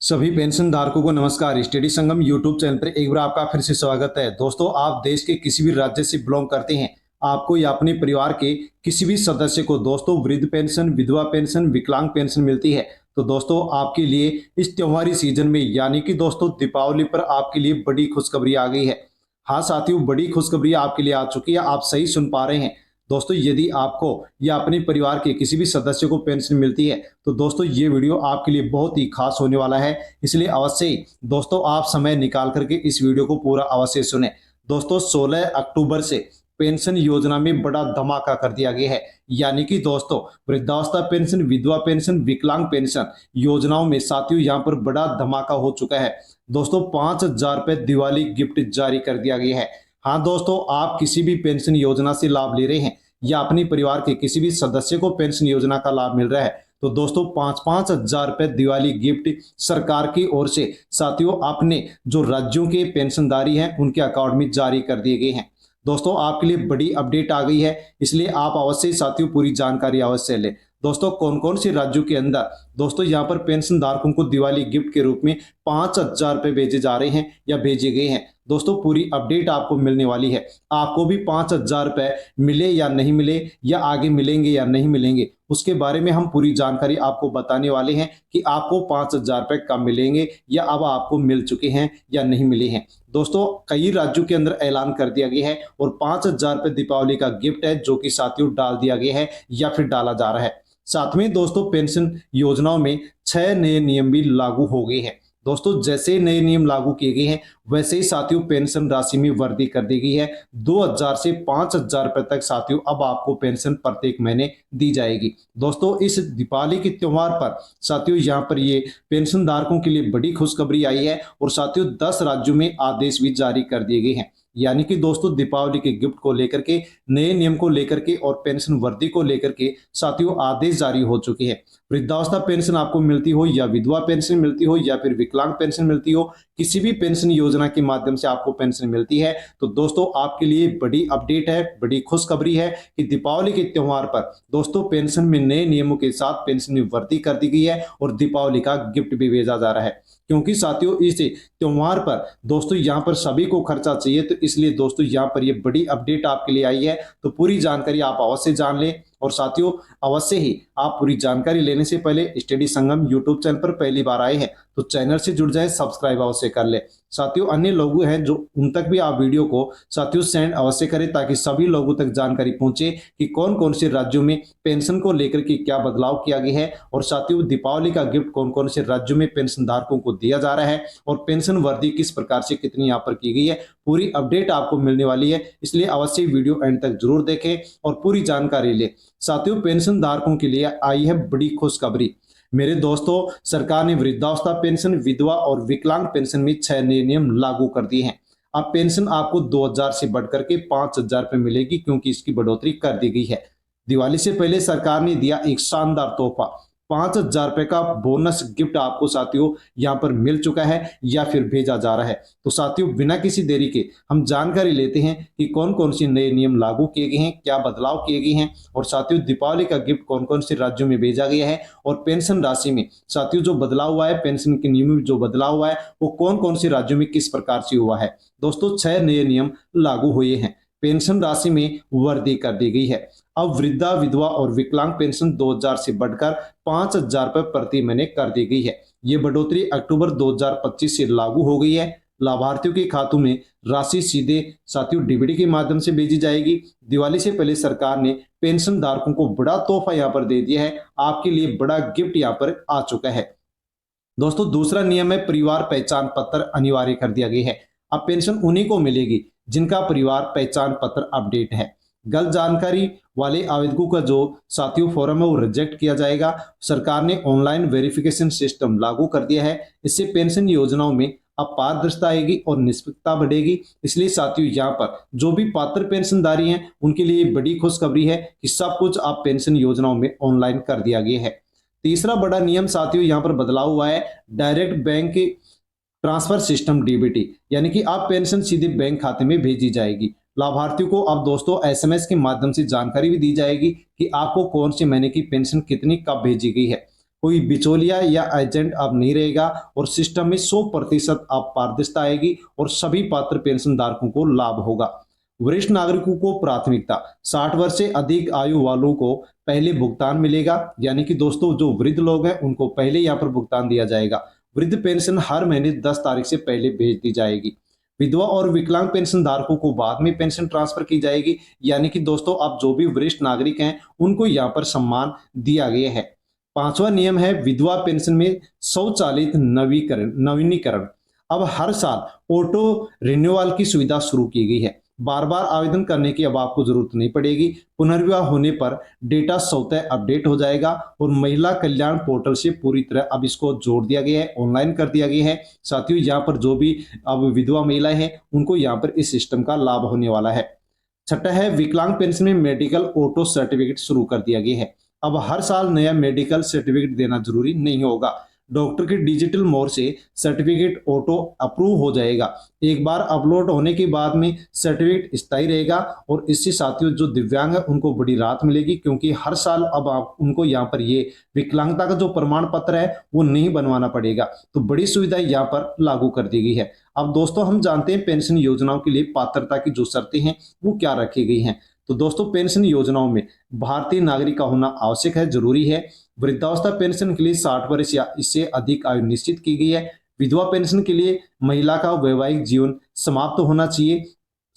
सभी पेंशन धारकों को नमस्कार। स्टडी संगम यूट्यूब चैनल पर एक बार आपका फिर से स्वागत है। दोस्तों, आप देश के किसी भी राज्य से बिलोंग करते हैं, आपको या अपने परिवार के किसी भी सदस्य को दोस्तों वृद्ध पेंशन, विधवा पेंशन, विकलांग पेंशन मिलती है। तो दोस्तों, आपके लिए इस त्योहारी सीजन में यानी कि दोस्तों दीपावली पर आपके लिए बड़ी खुशखबरी आ गई है। हाँ साथियों, बड़ी खुशखबरी आपके लिए आ चुकी है। आप सही सुन पा रहे हैं। दोस्तों, यदि आपको या अपने परिवार के किसी भी सदस्य को पेंशन मिलती है तो दोस्तों ये वीडियो आपके लिए बहुत ही खास होने वाला है। इसलिए अवश्य ही दोस्तों आप समय निकाल करके इस वीडियो को पूरा अवश्य सुने। दोस्तों, 16 अक्टूबर से पेंशन योजना में बड़ा धमाका कर दिया गया है। यानी कि दोस्तों वृद्धावस्था पेंशन, विधवा पेंशन, विकलांग पेंशन योजनाओं में साथियों यहाँ पर बड़ा धमाका हो चुका है। दोस्तों, 5,000 रुपए दिवाली गिफ्ट जारी कर दिया गया है। हाँ दोस्तों, आप किसी भी पेंशन योजना से लाभ ले रहे हैं या अपने परिवार के किसी भी सदस्य को पेंशन योजना का लाभ मिल रहा है तो दोस्तों 5,000 रुपए दिवाली गिफ्ट सरकार की ओर से साथियों अपने जो राज्यों के पेंशनधारी हैं उनके अकाउंट में जारी कर दिए गए हैं। दोस्तों, आपके लिए बड़ी अपडेट आ गई है, इसलिए आप अवश्य साथियों पूरी जानकारी अवश्य लें। दोस्तों, कौन कौन से राज्यों के अंदर दोस्तों यहाँ पर पेंशन धारकों को दिवाली गिफ्ट के रूप में 5,000 रुपए भेजे जा रहे हैं या भेजे गए हैं, दोस्तों पूरी अपडेट आपको मिलने वाली है। आपको भी 5,000 रुपए मिले या नहीं मिले या आगे मिलेंगे या नहीं मिलेंगे, उसके बारे में हम पूरी जानकारी आपको बताने वाले हैं कि आपको 5,000 रुपए कब मिलेंगे या अब आपको मिल चुके हैं या नहीं मिले हैं। दोस्तों, कई राज्यों के अंदर ऐलान कर दिया गया है और 5,000 रुपए दीपावली का गिफ्ट है जो कि साथियों डाल दिया गया है या फिर डाला जा रहा है। साथ में दोस्तों पेंशन योजनाओं में 6 नए नियम भी लागू हो गए हैं। दोस्तों, जैसे नए नियम लागू किए गए हैं वैसे ही साथियों पेंशन राशि में वृद्धि कर दी गई है। 2,000 से 5,000 रुपए तक साथियों अब आपको पेंशन प्रत्येक महीने दी जाएगी। दोस्तों, इस दीपावली के त्योहार पर साथियों यहाँ पर ये पेंशन धारकों के लिए बड़ी खुशखबरी आई है और साथियों 10 राज्यों में आदेश भी जारी कर दिए गए हैं। यानी कि दोस्तों दीपावली के गिफ्ट को लेकर के, नए नियम को लेकर के और पेंशन वृद्धि को लेकर के साथियों आदेश जारी हो चुके हैं। वृद्धावस्था पेंशन आपको मिलती हो या विधवा पेंशन मिलती हो या फिर विकलांग पेंशन मिलती हो, किसी भी पेंशन योजना के माध्यम से आपको पेंशन मिलती है तो दोस्तों आपके लिए बड़ी अपडेट है, बड़ी खुशखबरी है कि दीपावली के त्योहार पर दोस्तों पेंशन में नए नियमों के साथ पेंशन में वृद्धि कर दी गई है और दीपावली का गिफ्ट भी भेजा जा रहा है। क्योंकि साथियों इस त्योहार पर दोस्तों यहाँ पर सभी को खर्चा चाहिए, तो इसलिए दोस्तों यहाँ पर ये बड़ी अपडेट आपके लिए आई है। तो पूरी जानकारी आप अवश्य जान लें और साथियों अवश्य ही आप पूरी जानकारी लेने से पहले स्टडी संगम यूट्यूब चैनल पर पहली बार आए हैं तो चैनल से जुड़ जाए, सब्सक्राइब अवश्य कर ले। साथियों, अन्य लोग हैं जो उन तक भी आप वीडियो को साथियों सेंड अवश्य करें ताकि सभी लोगों तक जानकारी पहुंचे कि कौन कौन से राज्यों में पेंशन को लेकर के क्या बदलाव किया गया है और साथियों दीपावली का गिफ्ट कौन कौन से राज्यों में पेंशन धारकों को दिया जा रहा है और पेंशन वृद्धि किस प्रकार से कितनी यहाँ पर की गई है। पूरी अपडेट आपको मिलने वाली है, इसलिए अवश्य वीडियो एंड तक जरूर देखें और पूरी जानकारी ले। साथियों, पेंशन धारकों के लिए आई है बड़ी खुशखबरी। मेरे दोस्तों, सरकार ने वृद्धावस्था पेंशन, विधवा और विकलांग पेंशन में 6 नए नियम लागू कर दिए हैं। अब पेंशन आपको 2,000 से बढ़कर के 5,000 रुपए मिलेगी क्योंकि इसकी बढ़ोतरी कर दी गई है। दिवाली से पहले सरकार ने दिया एक शानदार तोहफा, 5,000 रुपए का बोनस गिफ्ट आपको साथियों यहाँ पर मिल चुका है या फिर भेजा जा रहा है। तो साथियों बिना किसी देरी के हम जानकारी लेते हैं कि कौन कौन से नए नियम लागू किए गए हैं, क्या बदलाव किए गए हैं और साथियों दीपावली का गिफ्ट कौन कौन से राज्यों में भेजा गया है और पेंशन राशि में साथियों जो बदलाव हुआ है, पेंशन के नियम में जो बदलाव हुआ है वो कौन कौन से राज्यों में किस प्रकार से हुआ है। दोस्तों, 6 नए नियम लागू हुए हैं। पेंशन राशि में वृद्धि कर दी गई है। अब वृद्धा, विधवा और विकलांग पेंशन 2,000 से बढ़कर 5,000 रुपए प्रति महीने कर दी गई है। ये बढ़ोतरी अक्टूबर 2025 से लागू हो गई है। लाभार्थियों के खातों में राशि सीधे साथियों डीबीटी के माध्यम से भेजी जाएगी। दिवाली से पहले सरकार ने पेंशन धारकों को बड़ा तोहफा यहाँ पर दे दिया है, आपके लिए बड़ा गिफ्ट यहाँ पर आ चुका है। दोस्तों, दूसरा नियम है परिवार पहचान पत्र अनिवार्य कर दिया गया है। अब पेंशन उन्हीं को मिलेगी जिनका परिवार पहचान पत्र अपडेट है। गलत जानकारी वाले आवेदकों का जो साथियों फॉर्म है वो रिजेक्ट किया जाएगा। सरकार ने ऑनलाइन वेरिफिकेशन सिस्टम लागू कर दिया है। इससे पेंशन योजनाओं में अब पारदर्शिता आएगी और निष्पक्षता बढ़ेगी। इसलिए साथियों यहाँ पर जो भी पात्र पेंशनधारी हैं उनके लिए बड़ी खुशखबरी है कि सब कुछ आप पेंशन योजनाओं में ऑनलाइन कर दिया गया है। तीसरा बड़ा नियम साथियों यहाँ पर बदलाव हुआ है, direct bank transfer system DBT, यानी कि आप पेंशन सीधे बैंक खाते में भेजी जाएगी। लाभार्थियों को अब दोस्तों एसएमएस के माध्यम से जानकारी भी दी जाएगी कि आपको कौन से महीने की पेंशन कितनी कब भेजी गई है। कोई बिचौलिया या एजेंट अब नहीं रहेगा और सिस्टम में 100% अब पारदर्शिता आएगी और सभी पात्र पेंशन धारकों को लाभ होगा। वरिष्ठ नागरिकों को प्राथमिकता, 60 वर्ष से अधिक आयु वालों को पहले भुगतान मिलेगा, यानी कि दोस्तों जो वृद्ध लोग हैं उनको पहले यहाँ पर भुगतान दिया जाएगा। वृद्ध पेंशन हर महीने 10 तारीख से पहले भेज दी जाएगी। विधवा और विकलांग पेंशन धारकों को बाद में पेंशन ट्रांसफर की जाएगी, यानी कि दोस्तों अब जो भी वरिष्ठ नागरिक हैं उनको यहाँ पर सम्मान दिया गया है। पांचवा नियम है विधवा पेंशन में स्वचालित नवीनीकरण। अब हर साल ऑटो रिन्यूअल की सुविधा शुरू की गई है। बार बार आवेदन करने की अब आपको जरूरत नहीं पड़ेगी। पुनर्विवाह होने पर डेटा स्वतः अपडेट हो जाएगा और महिला कल्याण पोर्टल से पूरी तरह अब इसको जोड़ दिया गया है, ऑनलाइन कर दिया गया है। साथियों यहाँ पर जो भी अब विधवा महिलाएं हैं उनको यहाँ पर इस सिस्टम का लाभ होने वाला है। छठा है विकलांग पेंशन में मेडिकल ऑटो सर्टिफिकेट शुरू कर दिया गया है। अब हर साल नया मेडिकल सर्टिफिकेट देना जरूरी नहीं होगा। डॉक्टर के डिजिटल मोड से सर्टिफिकेट ऑटो अप्रूव हो जाएगा। एक बार अपलोड होने के बाद में सर्टिफिकेट स्थायी रहेगा और इससे साथियों जो दिव्यांग है उनको बड़ी राहत मिलेगी, क्योंकि हर साल अब आप उनको यहाँ पर ये विकलांगता का जो प्रमाण पत्र है वो नहीं बनवाना पड़ेगा। तो बड़ी सुविधा यहाँ पर लागू कर दी गई है। अब दोस्तों हम जानते हैं पेंशन योजनाओं के लिए पात्रता की जो शर्तें हैं वो क्या रखी गई हैं। तो दोस्तों पेंशन योजनाओं में भारतीय नागरिक का होना आवश्यक है, जरूरी है। वृद्धावस्था पेंशन के लिए 60 वर्ष या इससे अधिक आयु निश्चित की गई है। विधवा पेंशन के लिए महिला का वैवाहिक जीवन समाप्त होना चाहिए।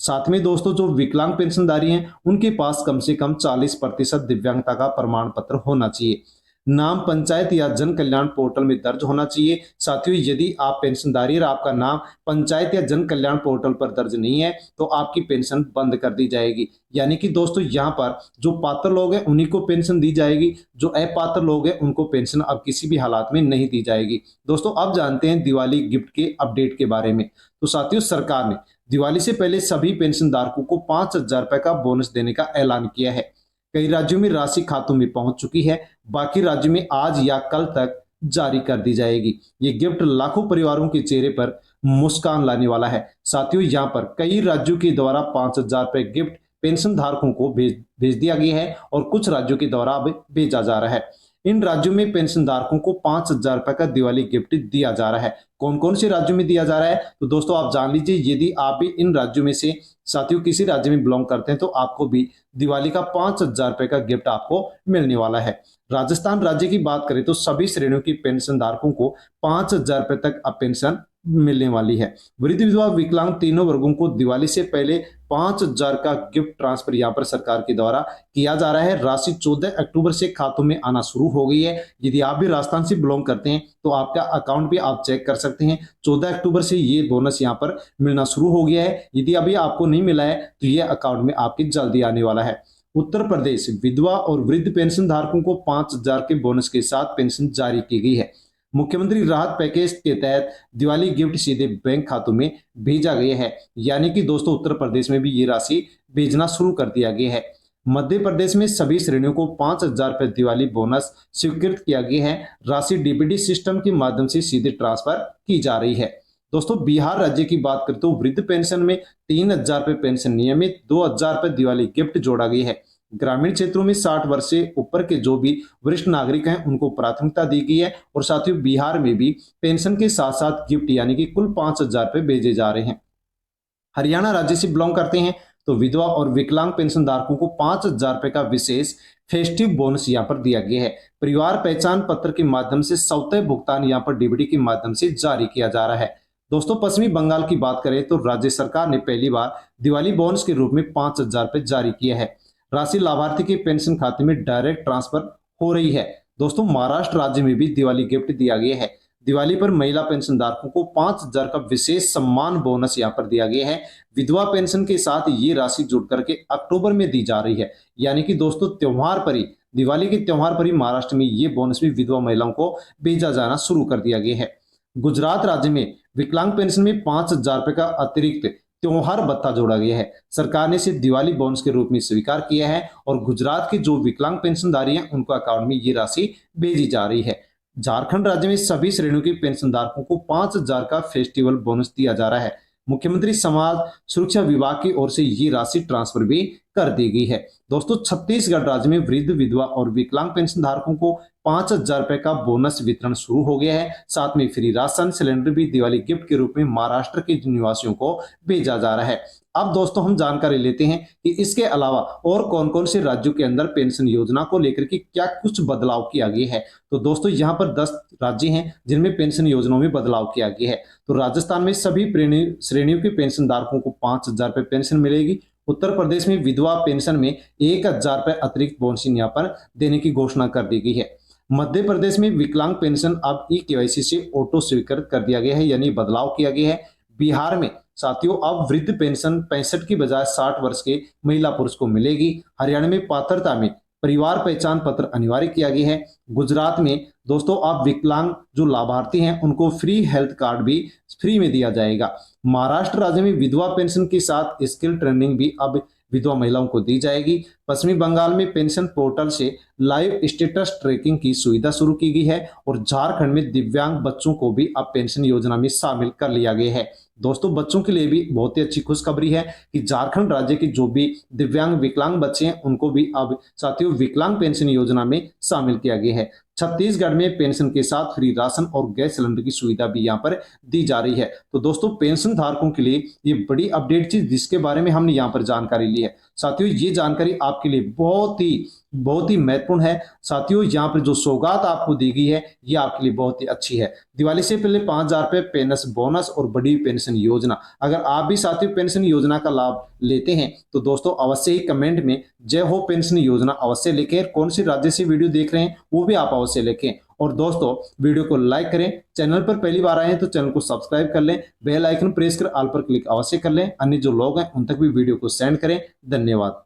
साथ में दोस्तों जो विकलांग पेंशनधारी हैं उनके पास कम से कम 40% दिव्यांगता का प्रमाण पत्र होना चाहिए। नाम पंचायत या जन कल्याण पोर्टल में दर्ज होना चाहिए। साथियों यदि आप पेंशनधारी और आपका नाम पंचायत या जन कल्याण पोर्टल पर दर्ज नहीं है तो आपकी पेंशन बंद कर दी जाएगी। यानी कि दोस्तों यहाँ पर जो पात्र लोग हैं उन्हीं को पेंशन दी जाएगी, जो अपात्र लोग हैं उनको पेंशन अब किसी भी हालात में नहीं दी जाएगी। दोस्तों अब जानते हैं दिवाली गिफ्ट के अपडेट के बारे में। तो साथियों सरकार ने दिवाली से पहले सभी पेंशन धारकों को 5,000 रुपए का बोनस देने का ऐलान किया है। कई राज्यों में राशि खातों में पहुंच चुकी है, बाकी राज्यों में आज या कल तक जारी कर दी जाएगी। ये गिफ्ट लाखों परिवारों के चेहरे पर मुस्कान लाने वाला है। साथियों यहाँ पर कई राज्यों के द्वारा 5,000 रुपए गिफ्ट पेंशन धारकों को भेज दिया गया है और कुछ राज्यों के द्वारा अब भेजा जा रहा है। इन राज्यों में पेंशन धारकों को 5,000 रुपए का दिवाली गिफ्ट दिया जा रहा है। कौन कौन से राज्यों में दिया जा रहा है तो दोस्तों आप जान लीजिए। यदि आप भी इन राज्यों में से साथियों किसी राज्य में बिलोंग करते हैं तो आपको भी दिवाली का 5,000 रुपए का गिफ्ट आपको मिलने वाला है। राजस्थान राज्य की बात करें तो सभी श्रेणियों की पेंशन धारकों को 5,000 रुपए तक अब पेंशन मिलने वाली है। वृद्ध विधवा विकलांग तीनों वर्गों को दिवाली से पहले 5,000 का गिफ्ट ट्रांसफर यहाँ पर सरकार के द्वारा किया जा रहा है। राशि 14 अक्टूबर से खातों में आना शुरू हो गई है। यदि आप भी राजस्थान से बिलोंग करते हैं तो आपका अकाउंट भी आप चेक कर सकते हैं। 14 अक्टूबर से ये बोनस यहाँ पर मिलना शुरू हो गया है। यदि अभी आपको नहीं मिला है तो ये अकाउंट में आपके जल्दी आने वाला है। उत्तर प्रदेश विधवा और वृद्ध पेंशन धारकों को 5,000 के बोनस के साथ पेंशन जारी की गई है। मुख्यमंत्री राहत पैकेज के तहत दिवाली गिफ्ट सीधे बैंक खातों में भेजा गया है। यानी कि दोस्तों उत्तर प्रदेश में भी ये राशि भेजना शुरू कर दिया गया है। मध्य प्रदेश में सभी श्रेणियों को 5,000 रुपए दिवाली बोनस स्वीकृत किया गया है। राशि डीबीटी सिस्टम के माध्यम से सीधे ट्रांसफर की जा रही है। दोस्तों बिहार राज्य की बात करें तो वृद्ध पेंशन में 3,000 रुपए पेंशन नियमित, 2,000 रुपए दिवाली गिफ्ट जोड़ा गया है। ग्रामीण क्षेत्रों में 60 वर्ष से ऊपर के जो भी वरिष्ठ नागरिक हैं उनको प्राथमिकता दी गई है। और साथियों बिहार में भी पेंशन के साथ साथ गिफ्ट यानी कि कुल 5,000 रुपए भेजे जा रहे हैं। हरियाणा राज्य से बिलोंग करते हैं तो विधवा और विकलांग पेंशन धारकों को 5,000 रुपए का विशेष फेस्टिव बोनस यहाँ पर दिया गया है। परिवार पहचान पत्र के माध्यम से स्वतः भुगतान यहाँ पर डीबीटी के माध्यम से जारी किया जा रहा है। दोस्तों पश्चिमी बंगाल की बात करें तो राज्य सरकार ने पहली बार दिवाली बोनस के रूप में 5,000 रुपए जारी किया है। राशि लाभार्थी के पेंशन खाते में डायरेक्ट ट्रांसफर हो रही है। दोस्तों महाराष्ट्र राज्य में भी दिवाली गिफ्ट दिया गया है। दिवाली पर महिला पेंशन धारकों को 5,000 का विशेष सम्मान बोनस यहाँ पर दिया गया है। विधवा पेंशन के साथ ये राशि जुड़ करके अक्टूबर में दी जा रही है। यानी कि दोस्तों त्योहार पर ही, दिवाली के त्योहार पर ही महाराष्ट्र में ये बोनस भी विधवा महिलाओं को भेजा जाना शुरू कर दिया गया है। गुजरात राज्य में विकलांग पेंशन में 5,000 रुपए का अतिरिक्त त्योहार भत्ता जोड़ा गया है। सरकार ने इसे दिवाली बोनस के रूप में स्वीकार किया है और गुजरात के जो विकलांग पेंशनधारी हैं उनको अकाउंट में ये राशि भेजी जा रही है। झारखंड राज्य में सभी श्रेणियों के पेंशनधारकों को 5,000 का फेस्टिवल बोनस दिया जा रहा है। मुख्यमंत्री समाज सुरक्षा विभाग की ओर से ये राशि ट्रांसफर भी कर दी गई है। दोस्तों छत्तीसगढ़ राज्य में वृद्ध, विधवा और विकलांग पेंशन धारकों को 5,000 रुपए का बोनस वितरण शुरू हो गया है। साथ में फ्री राशन सिलेंडर भी दिवाली गिफ्ट के रूप में महाराष्ट्र के निवासियों को भेजा जा रहा है। अब दोस्तों हम जानकारी लेते हैं कि इसके अलावा और कौन कौन से राज्यों के अंदर पेंशन योजना को लेकर के क्या कुछ बदलाव किया गया है। तो दोस्तों यहाँ पर 10 राज्य हैं जिनमें पेंशन योजनाओं में बदलाव किया गया है। तो राजस्थान में सभी श्रेणियों के पेंशन धारकों को 5,000 रुपए पेंशन मिलेगी। उत्तर प्रदेश में विधवा पेंशन में 1,000 रुपए अतिरिक्त बोनस यहाँ पर देने की घोषणा कर दी गई है। मध्य प्रदेश में विकलांग पेंशन अब ई-केवाईसी से ऑटो स्वीकृत कर दिया गया है, यानी बदलाव किया गया है। बिहार में साथियों अब वृद्ध पेंशन 65 की बजाय 60 वर्ष के महिला पुरुष को मिलेगी। हरियाणा में पात्रता में परिवार पहचान पत्र अनिवार्य किया गया है। गुजरात में दोस्तों अब विकलांग जो लाभार्थी हैं उनको फ्री हेल्थ कार्ड भी फ्री में दिया जाएगा। महाराष्ट्र राज्य में विधवा पेंशन के साथ स्किल ट्रेनिंग भी अब विधवा महिलाओं को दी जाएगी। पश्चिमी बंगाल में पेंशन पोर्टल से लाइव स्टेटस ट्रैकिंग की सुविधा शुरू की गई है और झारखंड में दिव्यांग बच्चों को भी अब पेंशन योजना में शामिल कर लिया गया है। दोस्तों बच्चों के लिए भी बहुत ही अच्छी खुशखबरी है कि झारखंड राज्य के जो भी दिव्यांग विकलांग बच्चे हैं उनको भी अब साथियों विकलांग पेंशन योजना में शामिल किया गया है। छत्तीसगढ़ में पेंशन के साथ फ्री राशन और गैस सिलेंडर की सुविधा भी यहाँ पर दी जा रही है। तो दोस्तों पेंशन धारकों के लिए ये बड़ी अपडेट थी जिसके बारे में हमने यहाँ पर जानकारी ली है। साथियों ये जानकारी आपके लिए बहुत ही महत्वपूर्ण है। साथियों यहाँ पर जो सौगात आपको दी गई है ये आपके लिए बहुत ही अच्छी है। दिवाली से पहले 5,000 रुपए पेंशन बोनस और बड़ी पेंशन योजना, अगर आप भी साथियों पेंशन योजना का लाभ लेते हैं तो दोस्तों अवश्य ही कमेंट में जय हो पेंशन योजना अवश्य लिखें। कौन सी राज्य से वीडियो देख रहे हैं वो भी आप अवश्य लिखें। और दोस्तों वीडियो को लाइक करें, चैनल पर पहली बार आए हैं तो चैनल को सब्सक्राइब कर लें, बेल आइकन प्रेस कर ऑल पर क्लिक अवश्य कर लें। अन्य जो लोग हैं उन तक भी वीडियो को सेंड करें। धन्यवाद।